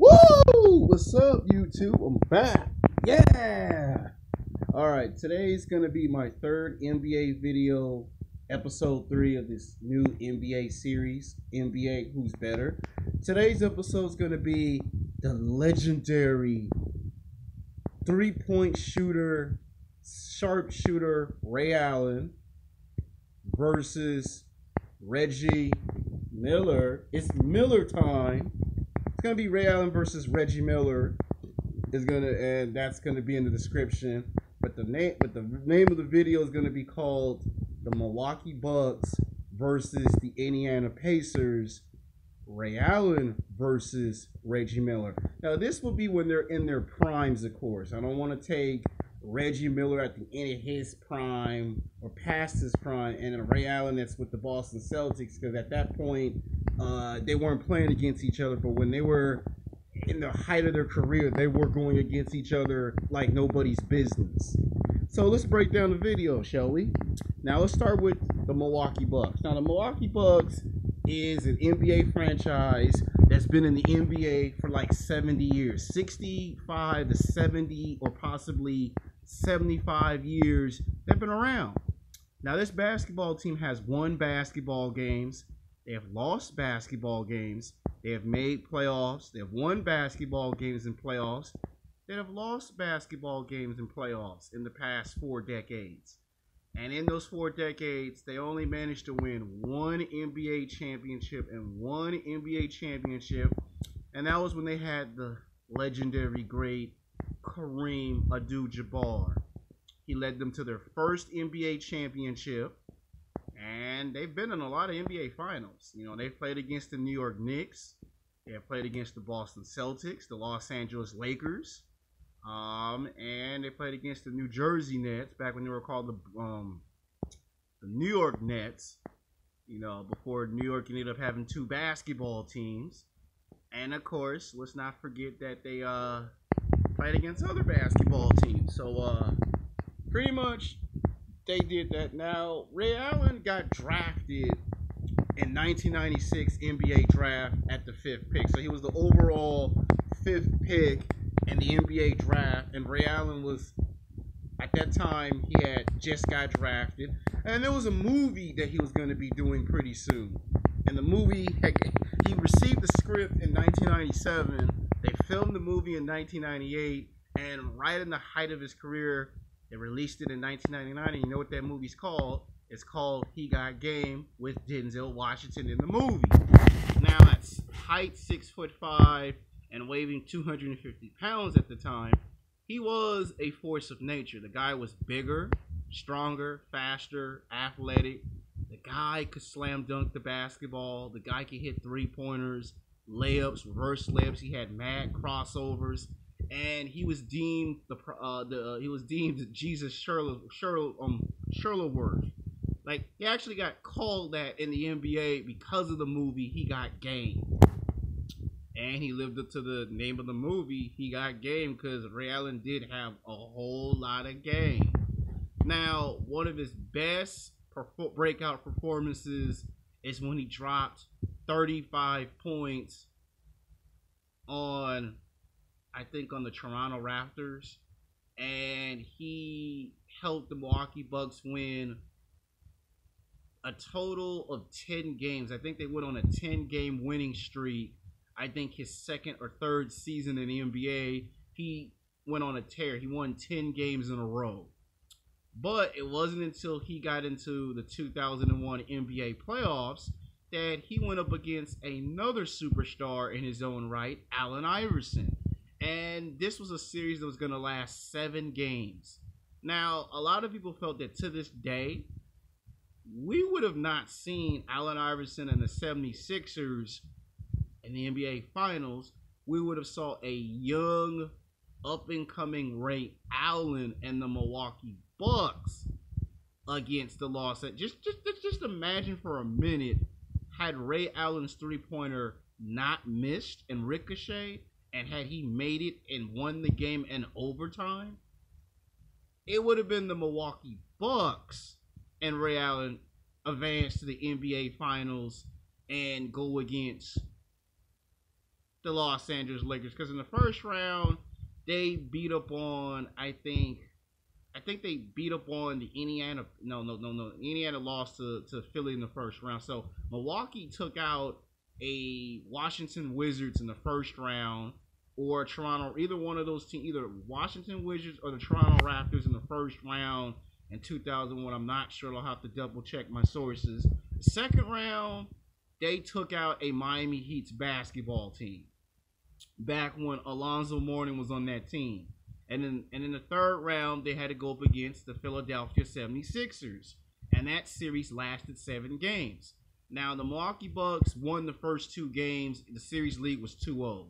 Woo! What's up, YouTube? I'm back. Yeah! Alright, today's gonna be my third NBA video, episode 3 of this new NBA series, NBA Who's Better. Today's episode is gonna be the legendary three-point shooter, sharpshooter Ray Allen versus Reggie Miller. It's Miller time. It's gonna be Ray Allen versus Reggie Miller. And that's gonna be in the description. But the name of the video is gonna be called the Milwaukee Bucks versus the Indiana Pacers. Ray Allen versus Reggie Miller. Now this will be when they're in their primes, of course. I don't want to take Reggie Miller at the end of his prime or past his prime, and then Ray Allen that's with the Boston Celtics, because at that point they weren't playing against each other. But when they were in the height of their career, they were going against each other like nobody's business. So let's break down the video, shall we? Now let's start with the Milwaukee Bucks. Now the Milwaukee Bucks is an NBA franchise that's been in the NBA for like 70 years. 65 to 70 or possibly 75 years they've been around. Now this basketball team has won basketball games. They have lost basketball games. They have made playoffs. They have won basketball games in playoffs. They have lost basketball games in playoffs in the past 4 decades. And in those 4 decades, they only managed to win one NBA championship and one NBA championship. And that was when they had the legendary great Kareem Abdul-Jabbar. He led them to their first NBA championship. And they've been in a lot of NBA finals. You know, they've played against the New York Knicks. They have played against the Boston Celtics, the Los Angeles Lakers. And they played against the New Jersey Nets back when they were called the New York Nets. You know, before New York ended up having 2 basketball teams. And of course, let's not forget that they played against other basketball teams. So pretty much they did that. Now Ray Allen got drafted in 1996 NBA draft at the 5th pick. So he was the overall 5th pick in the NBA draft, and Ray Allen was, at that time, he had just got drafted, and there was a movie that he was going to be doing pretty soon. And the movie, he received the script in 1997, they filmed the movie in 1998, and right in the height of his career, they released it in 1999, and you know what that movie's called? It's called He Got Game, with Denzel Washington in the movie. Now, at height 6'5", and weighing 250 pounds at the time, he was a force of nature. The guy was bigger, stronger, faster, athletic. The guy could slam dunk the basketball. The guy could hit 3-pointers, layups, reverse layups. He had mad crossovers, and he was deemed Jesus Shuttleworth. Like, he actually got called that in the NBA because of the movie He Got Game. And he lived up to the name of the movie, He Got Game, because Ray Allen did have a whole lot of game. Now, one of his best breakout performances is when he dropped 35 points on the Toronto Raptors. And he helped the Milwaukee Bucks win a total of 10 games. I think they went on a 10-game winning streak. I think his 2nd or 3rd season in the NBA, he went on a tear. He won 10 games in a row. But it wasn't until he got into the 2001 NBA playoffs that he went up against another superstar in his own right, Allen Iverson. And this was a series that was going to last 7 games. Now, a lot of people felt that to this day, we would have not seen Allen Iverson and the 76ers in the NBA Finals. We would have saw a young, up-and-coming Ray Allen and the Milwaukee Bucks against the Los Angeles. Just imagine for a minute, had Ray Allen's 3-pointer not missed and ricocheted, and had he made it and won the game in overtime, it would have been the Milwaukee Bucks and Ray Allen advance to the NBA Finals and go against the Los Angeles Lakers, because in the first round they beat up on I think they beat up on the Indiana. No. Indiana lost to Philly in the first round. So Milwaukee took out a Washington Wizards in the first round, or Toronto, either one of those teams, either Washington Wizards or the Toronto Raptors in the first round in 2001. I'm not sure. I'll have to double check my sources. The second round, they took out a Miami Heat's basketball team back when Alonzo Mourning was on that team. And in the third round, they had to go up against the Philadelphia 76ers. And that series lasted 7 games. Now, the Milwaukee Bucks won the first 2 games. The series lead was 2-0.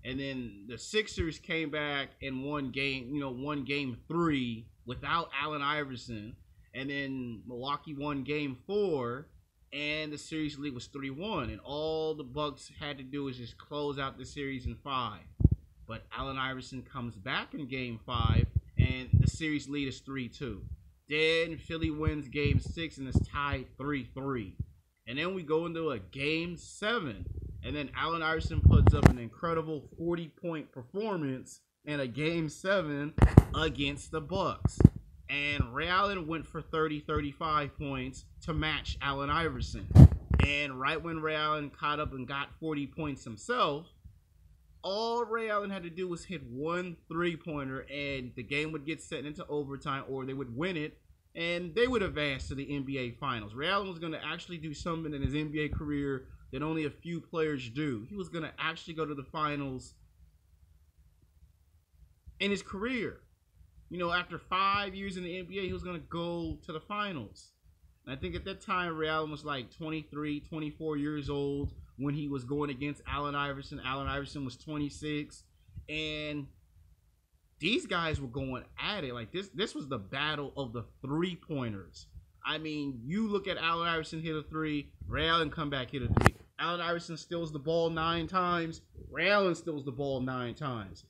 And then the Sixers came back and won game 3 without Allen Iverson. And then Milwaukee won game 4. And the series lead was 3-1. And all the Bucks had to do was just close out the series in 5. But Allen Iverson comes back in game 5, and the series lead is 3-2. Then Philly wins game 6, and it's tied 3-3. And then we go into a game 7, and then Allen Iverson puts up an incredible 40-point performance in a game 7 against the Bucks. And Ray Allen went for 35 points to match Allen Iverson. And right when Ray Allen caught up and got 40 points himself, all Ray Allen had to do was hit 1 3-pointer, and the game would get set into overtime, or they would win it, and they would advance to the NBA Finals. Ray Allen was going to actually do something in his NBA career that only a few players do. He was going to actually go to the finals in his career. After 5 years in the NBA, he was going to go to the finals. And I think at that time, Ray Allen was like 23, 24 years old when he was going against Allen Iverson. Allen Iverson was 26. And these guys were going at it. Like, this was the battle of the 3-pointers. I mean, you look at Allen Iverson hit a 3, Ray Allen come back hit a 3. Allen Iverson steals the ball 9 times. Ray Allen steals the ball 9 times.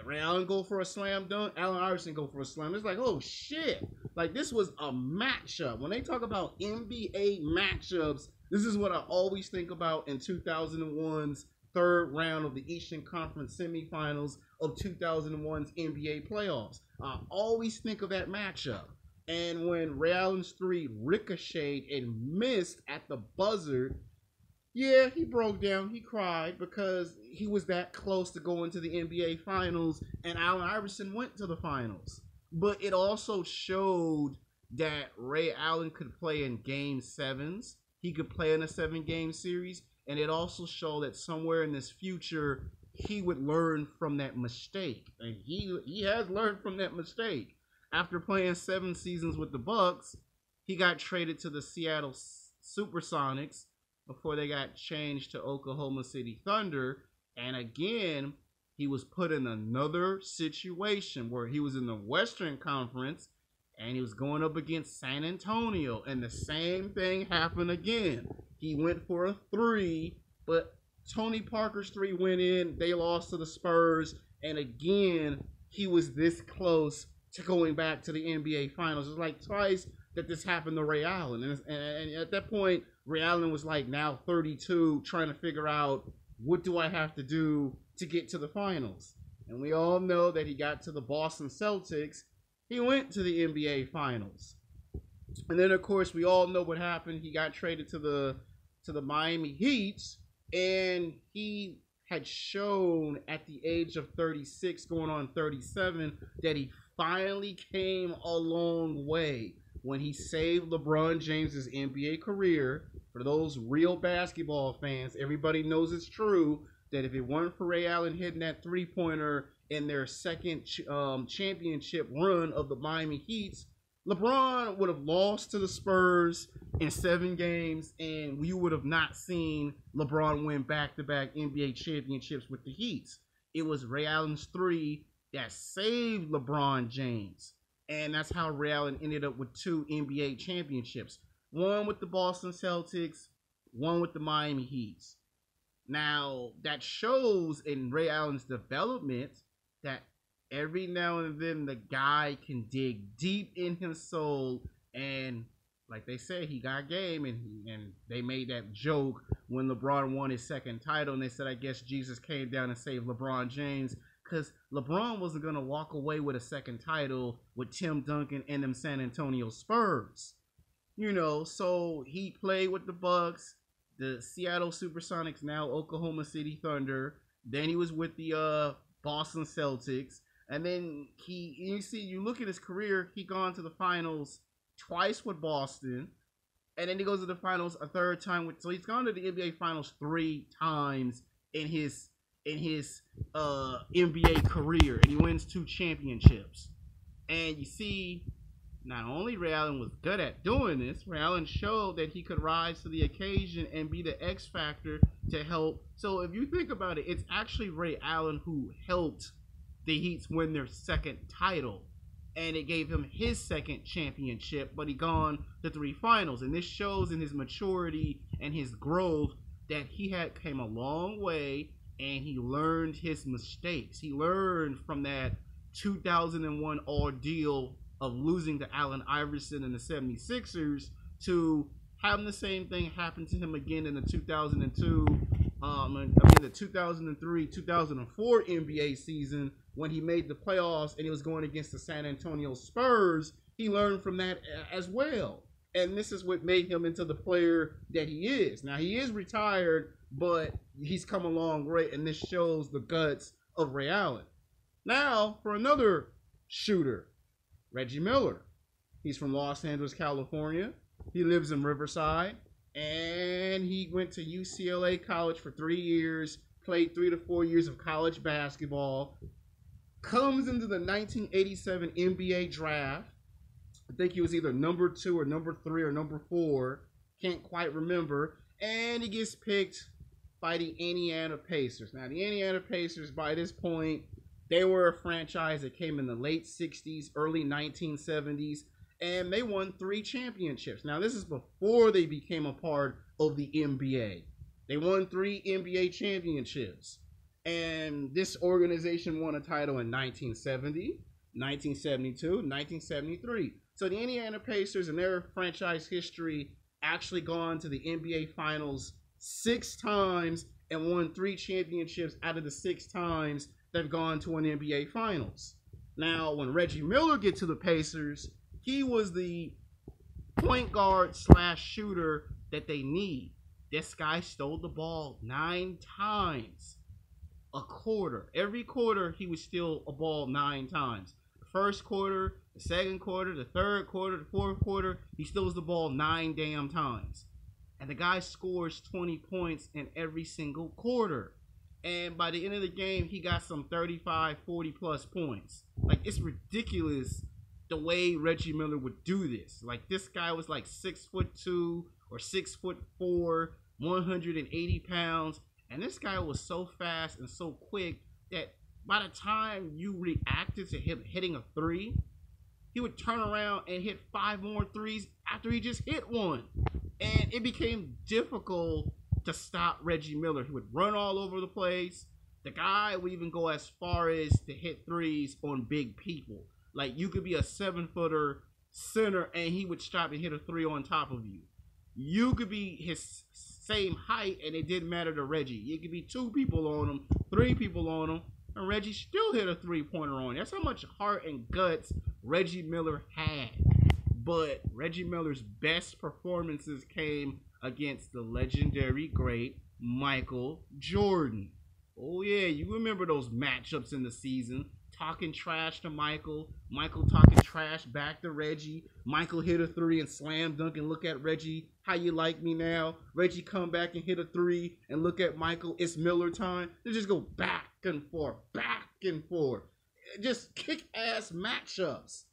Ray Allen go for a slam dunk, Allen Iverson go for a slam. It's like, oh shit. Like, this was a matchup. When they talk about NBA matchups, this is what I always think about in 2001's third round of the Eastern Conference semifinals of 2001's NBA playoffs. I always think of that matchup. And when Ray Allen's 3 ricocheted and missed at the buzzer, yeah, he broke down. He cried because he was that close to going to the NBA Finals, and Allen Iverson went to the Finals. But it also showed that Ray Allen could play in Game 7s. He could play in a 7-game series, and it also showed that somewhere in this future, he would learn from that mistake. And he has learned from that mistake. After playing 7 seasons with the Bucks, he got traded to the Seattle Supersonics before they got changed to Oklahoma City Thunder. And again, he was put in another situation where he was in the Western Conference and he was going up against San Antonio. And the same thing happened again. He went for a 3, but Tony Parker's 3 went in. They lost to the Spurs. And again, he was this close to going back to the NBA Finals. It's like twice that this happened to Ray Allen. And at that point, Ray Allen was like now 32, trying to figure out, what do I have to do to get to the finals? And we all know that he got to the Boston Celtics. He went to the NBA Finals. And then, of course, we all know what happened. He got traded to the Miami Heat, and he had shown at the age of 36, going on 37, that he finally came a long way when he saved LeBron James's NBA career. For those real basketball fans, everybody knows it's true that if it weren't for Ray Allen hitting that 3-pointer in their second championship run of the Miami Heat, LeBron would have lost to the Spurs in 7 games, and you would have not seen LeBron win back-to-back NBA championships with the Heat. It was Ray Allen's 3 that saved LeBron James. And that's how Ray Allen ended up with 2 NBA championships. One with the Boston Celtics, one with the Miami Heat. Now, that shows in Ray Allen's development that every now and then the guy can dig deep in his soul and like they said, he got game, and they made that joke when LeBron won his second title, and they said, I guess Jesus came down and saved LeBron James, because LeBron wasn't going to walk away with a second title with Tim Duncan and them San Antonio Spurs. You know, so he played with the Bucks, the Seattle Supersonics, now Oklahoma City Thunder. Then he was with the Boston Celtics. And then you look at his career, he gone to the finals twice with Boston. And then he goes to the finals a third time so he's gone to the NBA finals 3 times in his NBA career, and he wins 2 championships. And you see, not only Ray Allen was good at doing this, Ray Allen showed that he could rise to the occasion and be the X factor to help. So if you think about it, it's actually Ray Allen who helped the Heat win their second title, and it gave him his second championship, but he gone to 3 finals. And this shows in his maturity and his growth that he had came a long way, and he learned his mistakes. He learned from that 2001 ordeal of losing to Allen Iverson and the 76ers to having the same thing happen to him again in the 2003-2004 NBA season when he made the playoffs and he was going against the San Antonio Spurs. He learned from that as well. And this is what made him into the player that he is. Now, he is retired, but he's come along great, and this shows the guts of Ray Allen. Now, for another shooter, Reggie Miller. He's from Los Angeles, California. He lives in Riverside, and he went to UCLA College for 3 years, played 3 to 4 years of college basketball, comes into the 1987 NBA draft. I think he was either number 2 or number 3 or number 4. Can't quite remember. And he gets picked by the Indiana Pacers. Now, the Indiana Pacers, by this point, they were a franchise that came in the late 60s, early 1970s, and they won 3 championships. Now, this is before they became a part of the NBA. They won 3 NBA championships. And this organization won a title in 1970, 1972, 1973. So the Indiana Pacers, in their franchise history, actually gone to the NBA Finals 6 times and won 3 championships out of the 6 times they've gone to an NBA Finals. Now, when Reggie Miller gets to the Pacers, he was the point guard / shooter that they need. This guy stole the ball 9 times a quarter. Every quarter, he would steal a ball 9 times. The first quarter, the second quarter, the third quarter, the fourth quarter, he steals the ball 9 damn times. And the guy scores 20 points in every single quarter. And by the end of the game, he got some 35, 40 plus points. Like, it's ridiculous the way Reggie Miller would do this. Like, this guy was like 6'2" or 6'4", 180 pounds. And this guy was so fast and so quick that by the time you reacted to him hitting a 3, he would turn around and hit 5 more 3s after he just hit one. And it became difficult to stop Reggie Miller. He would run all over the place. The guy would even go as far as to hit 3s on big people. Like, you could be a 7-footer center and he would stop and hit a 3 on top of you. You could be his same height and it didn't matter to Reggie. You could be 2 people on him, 3 people on him, and Reggie still hit a 3-pointer on you. That's how much heart and guts Reggie Miller had. But Reggie Miller's best performances came against the legendary great Michael Jordan. Oh yeah, you remember those matchups in the season. Talking trash to Michael. Michael talking trash back to Reggie. Michael hit a 3 and slam dunk and look at Reggie. How you like me now? Reggie come back and hit a 3 and look at Michael. It's Miller time. They just go back and forth, back and forth. Just kick-ass matchups.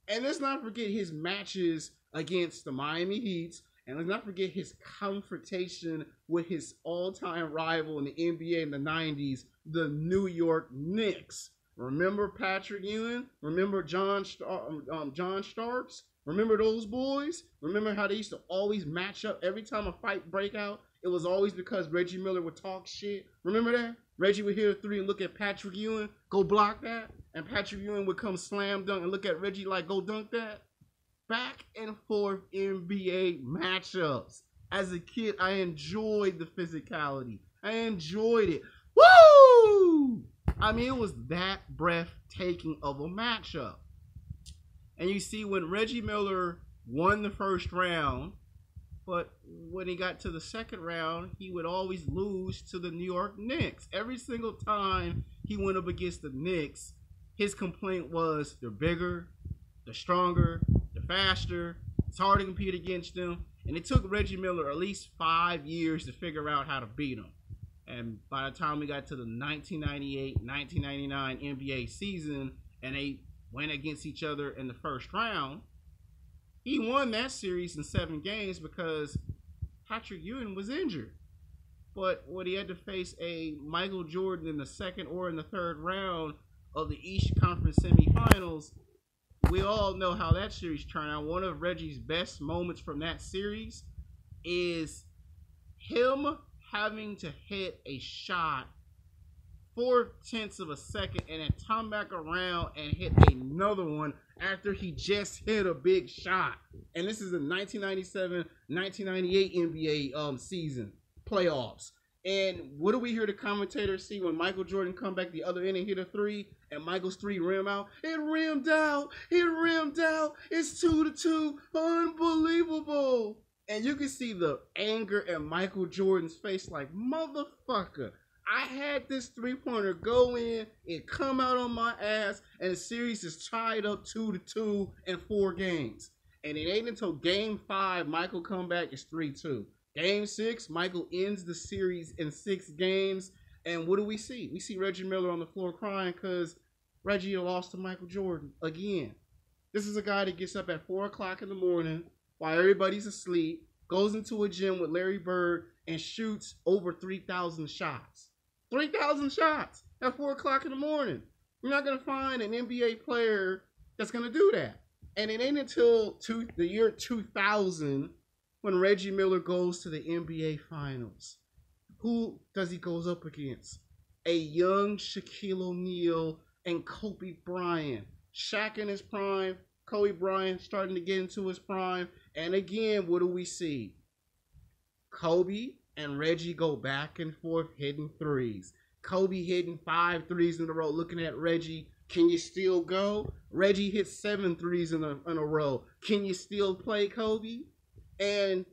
And let's not forget his matches against the Miami Heat. And let's not forget his confrontation with his all-time rival in the NBA in the 90s, the New York Knicks. Remember Patrick Ewing? Remember John Starks? Remember those boys? Remember how they used to always match up every time a fight break out? It was always because Reggie Miller would talk shit. Remember that? Reggie would hit a 3 and look at Patrick Ewing, go block that. And Patrick Ewing would come slam dunk and look at Reggie like, go dunk that. back and forth NBA matchups. As a kid, I enjoyed the physicality. I enjoyed it. Woo! I mean, it was that breathtaking of a matchup. And you see, when Reggie Miller won the first round, but when he got to the second round, he would always lose to the New York Knicks. Every single time he went up against the Knicks, his complaint was they're bigger, they're stronger, they're faster. It's hard to compete against them. And it took Reggie Miller at least 5 years to figure out how to beat him. And by the time we got to the 1998-1999 NBA season and they went against each other in the first round, he won that series in 7 games because Patrick Ewing was injured. But when he had to face a Michael Jordan in the second or in the third round of the East Conference semifinals, we all know how that series turned out. One of Reggie's best moments from that series is him having to hit a shot 4/10 of a second and then come back around and hit another one after he just hit a big shot. And this is the 1997-1998 NBA season playoffs. And what do we hear the commentators see when Michael Jordan come back the other end and hit a three and Michael's three rim out? It rimmed out. It rimmed out. It's 2-2. Unbelievable. And you can see the anger in Michael Jordan's face like, motherfucker, I had this three-pointer go in, it come out on my ass, and the series is tied up 2-2 in 4 games. And it ain't until game 5 Michael come back, it's 3-2. Game 6, Michael ends the series in 6 games. And what do we see? We see Reggie Miller on the floor crying because Reggie lost to Michael Jordan again. This is a guy that gets up at 4 o'clock in the morning while everybody's asleep, goes into a gym with Larry Bird, and shoots over 3,000 shots. 3,000 shots at 4 o'clock in the morning. You're not going to find an NBA player that's going to do that. And it ain't until the year 2000 when Reggie Miller goes to the NBA Finals. Who does he goes up against? A young Shaquille O'Neal and Kobe Bryant. Shaq in his prime, Kobe Bryant starting to get into his prime. And again, what do we see? Kobe and Reggie go back and forth hitting threes. Kobe hitting 5 threes in a row, looking at Reggie. Can you still go? Reggie hits 7 threes in a row. Can you still play, Kobe? And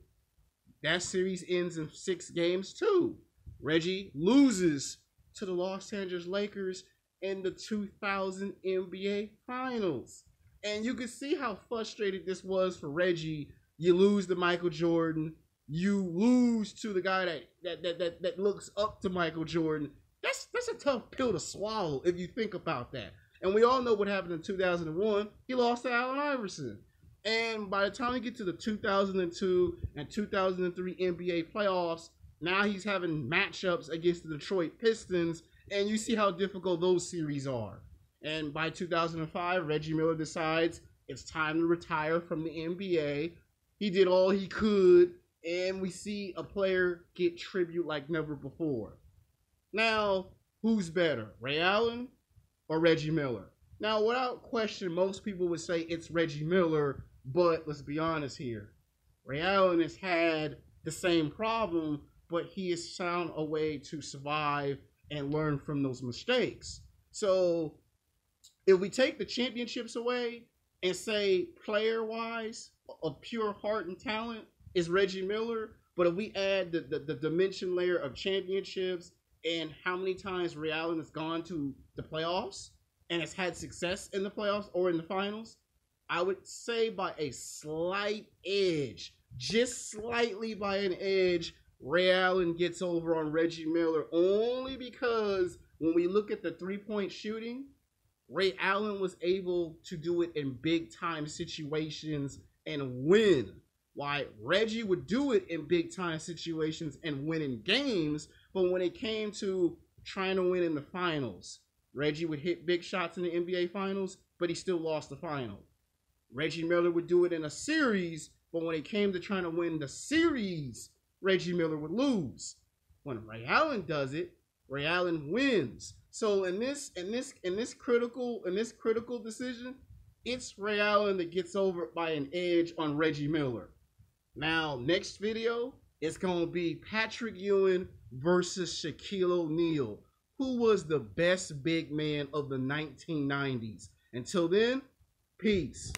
that series ends in 6 games too. Reggie loses to the Los Angeles Lakers in the 2000 NBA Finals. And you can see how frustrated this was for Reggie. You lose to Michael Jordan. You lose to the guy that looks up to Michael Jordan. That's a tough pill to swallow if you think about that. And we all know what happened in 2001. He lost to Allen Iverson. And by the time we get to the 2002 and 2003 NBA playoffs, now he's having matchups against the Detroit Pistons. And you see how difficult those series are. And by 2005, Reggie Miller decides it's time to retire from the NBA. He did all he could. And we see a player get tribute like never before. Now, who's better, Ray Allen or Reggie Miller? Now, without question, most people would say it's Reggie Miller, but let's be honest here. Ray Allen has had the same problem, but he has found a way to survive and learn from those mistakes. So, if we take the championships away and say player-wise, of pure heart and talent, is Reggie Miller, but if we add the dimension layer of championships and how many times Ray Allen has gone to the playoffs and has had success in the playoffs or in the finals, I would say by a slight edge, just slightly by an edge, Ray Allen gets over on Reggie Miller only because when we look at the three-point shooting, Ray Allen was able to do it in big-time situations and win. Why Reggie would do it in big-time situations and win in games, but when it came to trying to win in the finals, Reggie would hit big shots in the NBA Finals, but he still lost the final. Reggie Miller would do it in a series, but when it came to trying to win the series, Reggie Miller would lose. When Ray Allen does it, Ray Allen wins. So in this critical decision, it's Ray Allen that gets over by an edge on Reggie Miller. Now, next video, it's going to be Patrick Ewing versus Shaquille O'Neal. Who was the best big man of the 1990s? Until then, peace.